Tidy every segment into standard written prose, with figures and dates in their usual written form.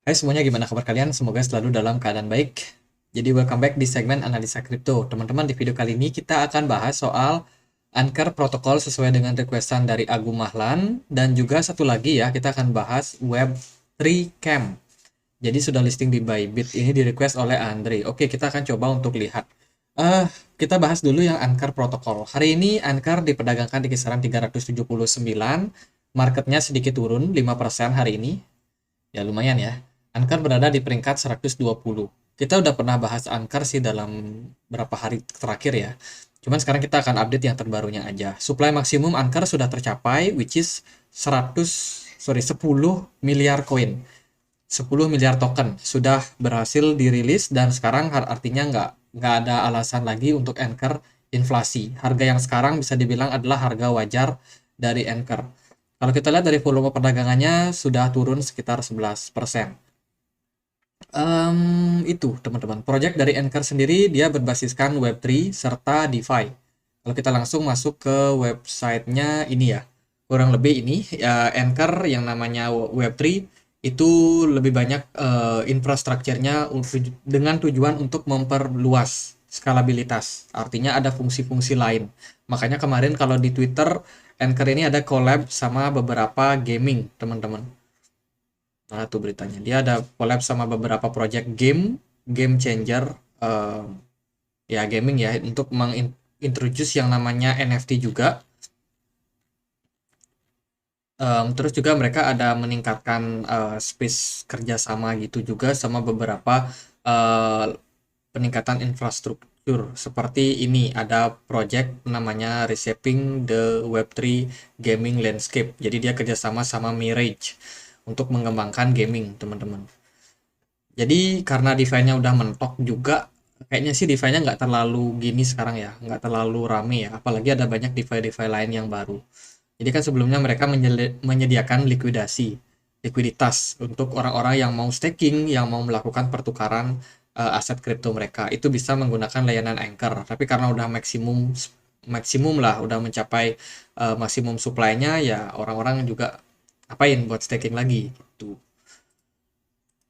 Hai semuanya, gimana kabar kalian? Semoga selalu dalam keadaan baik. Jadi welcome back di segmen analisa kripto. Teman-teman, di video kali ini kita akan bahas soal Anchor protokol sesuai dengan requestan dari Agung Mahlan. Dan juga satu lagi ya, kita akan bahas Web3 Camp. Jadi sudah listing di Bybit, ini di request oleh Andre. Oke, kita akan coba untuk lihat. Kita bahas dulu yang Anchor protokol. Hari ini Anchor diperdagangkan di kisaran 379, marketnya sedikit turun 5% hari ini. Ya lumayan ya. Anchor berada di peringkat 120. Kita udah pernah bahas Anchor sih dalam berapa hari terakhir ya. Cuman sekarang kita akan update yang terbarunya aja. Supply maksimum Anchor sudah tercapai, which is 10 miliar koin. 10 miliar token sudah berhasil dirilis dan sekarang artinya nggak ada alasan lagi untuk Anchor inflasi. Harga yang sekarang bisa dibilang adalah harga wajar dari Anchor. Kalau kita lihat dari volume perdagangannya sudah turun sekitar 11%. Itu teman-teman. Project dari Anchor sendiri dia berbasiskan Web3 serta DeFi. Kalau kita langsung masuk ke websitenya ini ya, kurang lebih ini ya, Anchor yang namanya Web3 itu lebih banyak infrastrukturnya dengan tujuan untuk memperluas skalabilitas. Artinya ada fungsi-fungsi lain. Makanya kemarin kalau di Twitter Anchor ini ada collab sama beberapa gaming, teman-teman. Nah, tuh beritanya. Dia ada collab sama beberapa project game changer, eh, ya gaming ya, untuk mengintroduce yang namanya NFT juga. Terus juga mereka ada meningkatkan space kerjasama gitu juga sama beberapa eh, peningkatan infrastruktur seperti ini ada project namanya Reshaping the Web3 Gaming Landscape. Jadi dia kerjasama sama Mirage untuk mengembangkan gaming, teman-teman. Jadi karena DeFi-nya udah mentok juga, kayaknya sih DeFi-nya nggak terlalu gini sekarang ya, nggak terlalu rame ya. Apalagi ada banyak DeFi-DeFi lain yang baru. Jadi kan sebelumnya mereka menyediakan likuiditas untuk orang-orang yang mau staking, yang mau melakukan pertukaran aset kripto mereka. Itu bisa menggunakan layanan Anchor. Tapi karena udah maksimum maksimum lah, udah mencapai maksimum supply-nya, ya orang-orang juga apain buat staking lagi gitu.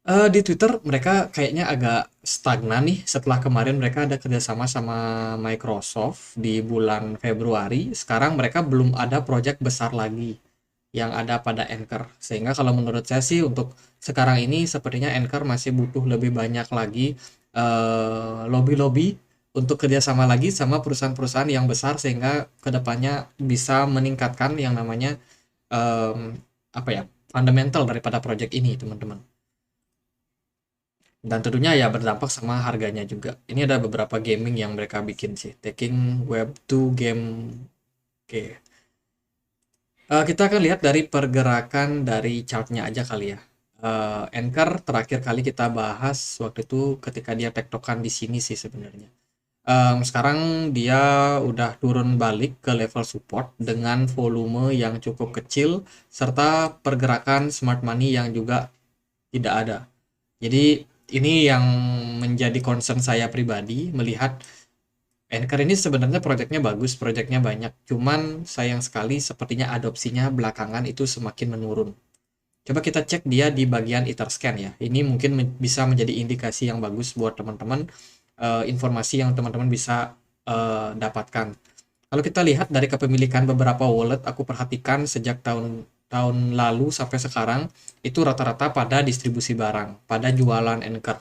Di Twitter mereka kayaknya agak stagnan nih setelah kemarin mereka ada kerjasama sama Microsoft di bulan Februari. Sekarang mereka belum ada project besar lagi yang ada pada Anchor. Sehingga kalau menurut saya sih untuk sekarang ini sepertinya Anchor masih butuh lebih banyak lagi lobby-lobby untuk kerjasama lagi sama perusahaan-perusahaan yang besar sehingga kedepannya bisa meningkatkan yang namanya em, apa ya fundamental daripada project ini, teman-teman. Dan tentunya ya berdampak sama harganya juga. Ini ada beberapa gaming yang mereka bikin sih. Taking Web 2 game. Oke. Kita akan lihat dari pergerakan dari chartnya aja kali ya. Anchor terakhir kali kita bahas waktu itu ketika dia tektokan di sini sih sebenarnya. Sekarang dia udah turun balik ke level support dengan volume yang cukup kecil serta pergerakan smart money yang juga tidak ada. Jadi ini yang menjadi concern saya pribadi melihat Anchor ini sebenarnya proyeknya bagus, proyeknya banyak. Cuman sayang sekali sepertinya adopsinya belakangan itu semakin menurun. Coba kita cek dia di bagian Etherscan ya. Ini mungkin bisa menjadi indikasi yang bagus buat teman-teman, informasi yang teman-teman bisa dapatkan. Kalau kita lihat dari kepemilikan beberapa wallet, aku perhatikan sejak tahun tahun lalu sampai sekarang itu rata-rata pada distribusi barang, pada jualan Anchor.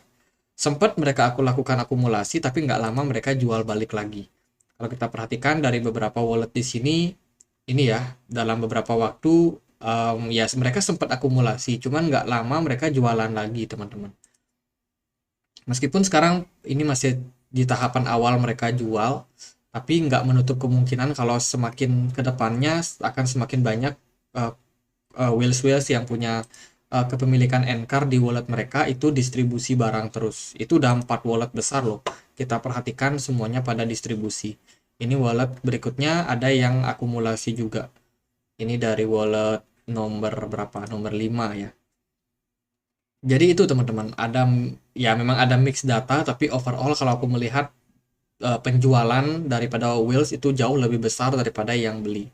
Sempat mereka aku lakukan akumulasi, tapi nggak lama mereka jual balik lagi. Kalau kita perhatikan dari beberapa wallet di sini, ini ya, dalam beberapa waktu, ya mereka sempat akumulasi, cuman nggak lama mereka jualan lagi, teman-teman. Meskipun sekarang ini masih di tahapan awal mereka jual, tapi nggak menutup kemungkinan kalau semakin ke depannya akan semakin banyak uh, whales-whales yang punya kepemilikan Anchor di wallet mereka itu distribusi barang terus. Itu udah 4 wallet besar loh. Kita perhatikan semuanya pada distribusi. Ini wallet berikutnya ada yang akumulasi juga. Ini dari wallet nomor berapa? Nomor 5 ya. Jadi itu teman-teman, ada ya memang ada mix data tapi overall kalau aku melihat penjualan daripada whales itu jauh lebih besar daripada yang beli.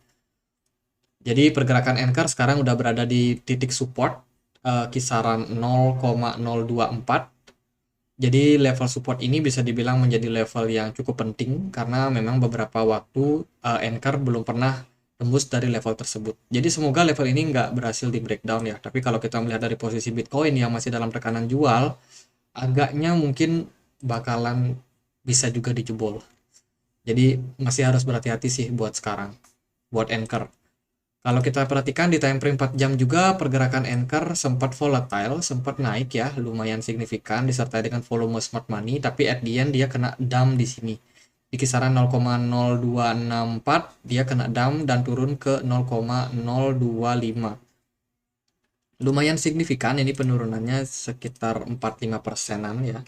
Jadi pergerakan Anchor sekarang udah berada di titik support. kisaran 0,024. Jadi level support ini bisa dibilang menjadi level yang cukup penting karena memang beberapa waktu Anchor belum pernah tembus dari level tersebut. Jadi semoga level ini nggak berhasil di breakdown ya. Tapi kalau kita melihat dari posisi Bitcoin yang masih dalam tekanan jual, agaknya mungkin bakalan bisa juga dijebol. Jadi masih harus berhati-hati sih buat sekarang, buat Anchor. Kalau kita perhatikan di time frame 4 jam juga pergerakan Anchor sempat volatile, sempat naik ya, lumayan signifikan disertai dengan volume smart money, tapi at the end dia kena dump di sini. Di kisaran 0,0264 dia kena dump dan turun ke 0,025. Lumayan signifikan ini penurunannya sekitar 45 persenan ya.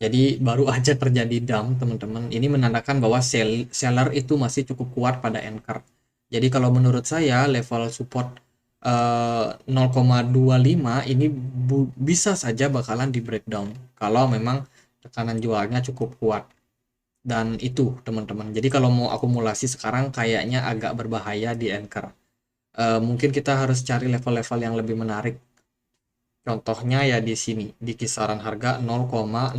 Jadi baru aja terjadi dump teman-teman. Ini menandakan bahwa seller itu masih cukup kuat pada Anchor. Jadi kalau menurut saya level support 0,25 ini bisa saja bakalan di breakdown kalau memang tekanan jualnya cukup kuat. Dan itu teman-teman. Jadi kalau mau akumulasi sekarang kayaknya agak berbahaya di Anchor. Mungkin kita harus cari level-level yang lebih menarik. Contohnya ya di sini, di kisaran harga 0,019.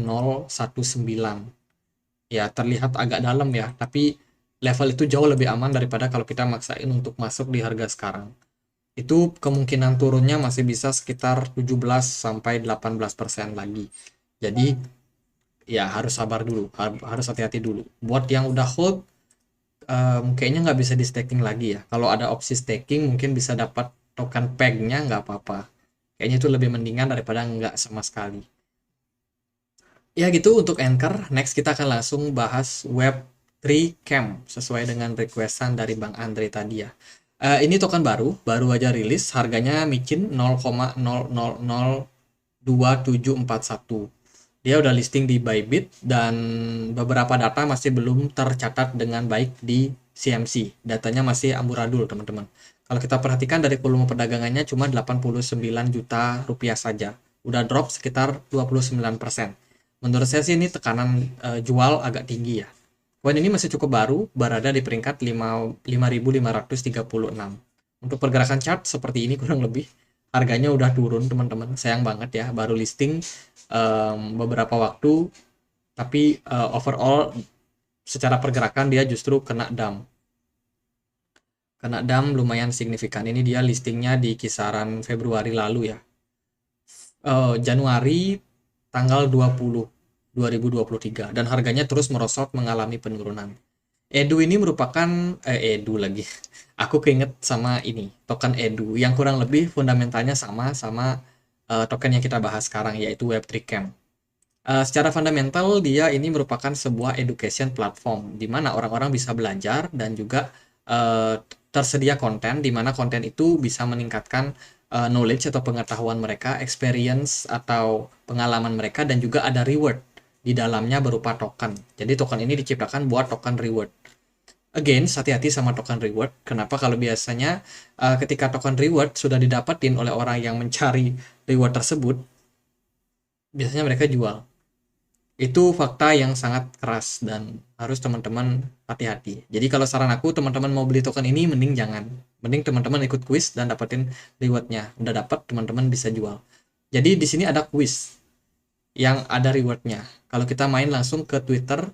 Ya, terlihat agak dalam ya, tapi level itu jauh lebih aman daripada kalau kita maksain untuk masuk di harga sekarang. Itu kemungkinan turunnya masih bisa sekitar 17 sampai 18% lagi. Jadi ya harus sabar dulu, harus hati-hati dulu. Buat yang udah hold, kayaknya nggak bisa di staking lagi ya. Kalau ada opsi staking mungkin bisa dapat token peg-nya nggak apa-apa. Kayaknya itu lebih mendingan daripada nggak sama sekali. Ya gitu untuk Anchor. Next kita akan langsung bahas Web3 Camp sesuai dengan requestan dari Bang Andre tadi ya. Ini token baru aja rilis, harganya micin 0,0002741. Dia udah listing di Bybit dan beberapa data masih belum tercatat dengan baik di CMC. Datanya masih amburadul, teman-teman. Kalau kita perhatikan dari volume perdagangannya cuma 89 juta rupiah saja. Udah drop sekitar 29%. Menurut saya sih ini tekanan jual agak tinggi ya. Koin ini masih cukup baru, berada di peringkat 5.536. Untuk pergerakan chart seperti ini kurang lebih. Harganya udah turun teman-teman, sayang banget ya, baru listing beberapa waktu, tapi overall secara pergerakan dia justru kena dump. Kena dump lumayan signifikan. Ini dia listingnya di kisaran Februari lalu ya. Januari tanggal 20 2023 dan harganya terus merosot mengalami penurunan. Edu ini merupakan Edu lagi. Aku keinget sama ini, token Edu yang kurang lebih fundamentalnya sama token yang kita bahas sekarang yaitu Web3 Camp. Secara fundamental dia ini merupakan sebuah education platform di mana orang-orang bisa belajar dan juga tersedia konten di mana konten itu bisa meningkatkan knowledge atau pengetahuan mereka, experience atau pengalaman mereka dan juga ada reward di dalamnya berupa token. Jadi token ini diciptakan buat token reward. Again, hati-hati sama token reward. Kenapa? Kalau biasanya ketika token reward sudah didapatin oleh orang yang mencari reward tersebut, biasanya mereka jual. Itu fakta yang sangat keras dan harus teman-teman hati-hati. Jadi kalau saran aku, teman-teman mau beli token ini mending jangan. Mending teman-teman ikut quiz dan dapetin rewardnya. Udah dapat, teman-teman bisa jual. Jadi di sini ada quiz yang ada rewardnya. Kalau kita main langsung ke Twitter,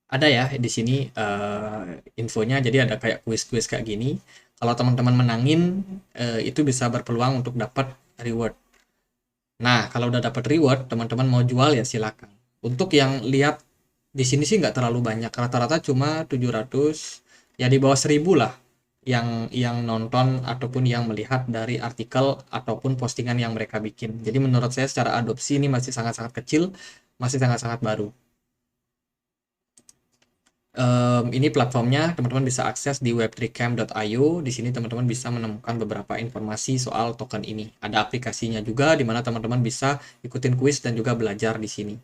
ada ya di sini infonya. Jadi ada kayak quiz-quiz kayak gini. Kalau teman-teman menangin, itu bisa berpeluang untuk dapat reward. Nah, kalau udah dapat reward, teman-teman mau jual ya silakan. Untuk yang lihat di sini sih nggak terlalu banyak. Rata-rata cuma 700, ya di bawah 1000 lah yang nonton ataupun yang melihat dari artikel ataupun postingan yang mereka bikin. Jadi menurut saya secara adopsi ini masih sangat-sangat kecil, masih sangat-sangat baru. Ini platformnya teman-teman bisa akses di web3camp.io. Di sini teman-teman bisa menemukan beberapa informasi soal token ini. Ada aplikasinya juga di mana teman-teman bisa ikutin kuis dan juga belajar di sini.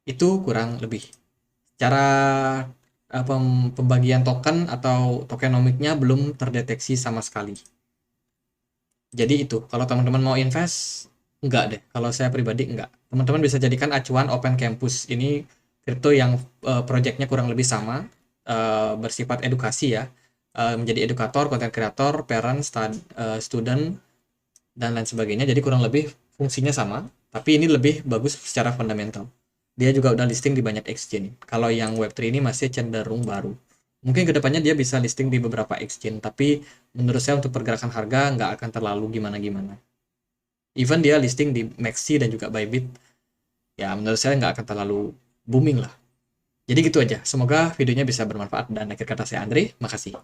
Itu kurang lebih. Cara pembagian token atau tokenomiknya belum terdeteksi sama sekali. Jadi itu, kalau teman-teman mau invest, enggak deh. Kalau saya pribadi enggak. Teman-teman bisa jadikan acuan Open Campus. Ini kripto yang proyeknya kurang lebih sama, bersifat edukasi ya, menjadi edukator, content creator, parent, student, dan lain sebagainya. Jadi kurang lebih fungsinya sama, tapi ini lebih bagus secara fundamental. Dia juga udah listing di banyak exchange. Kalau yang Web3 ini masih cenderung baru. Mungkin kedepannya dia bisa listing di beberapa exchange, tapi menurut saya untuk pergerakan harga nggak akan terlalu gimana-gimana. Even dia listing di Maxi dan juga Bybit, ya menurut saya nggak akan terlalu booming lah. Jadi gitu aja. Semoga videonya bisa bermanfaat dan akhir kata saya Andre, makasih.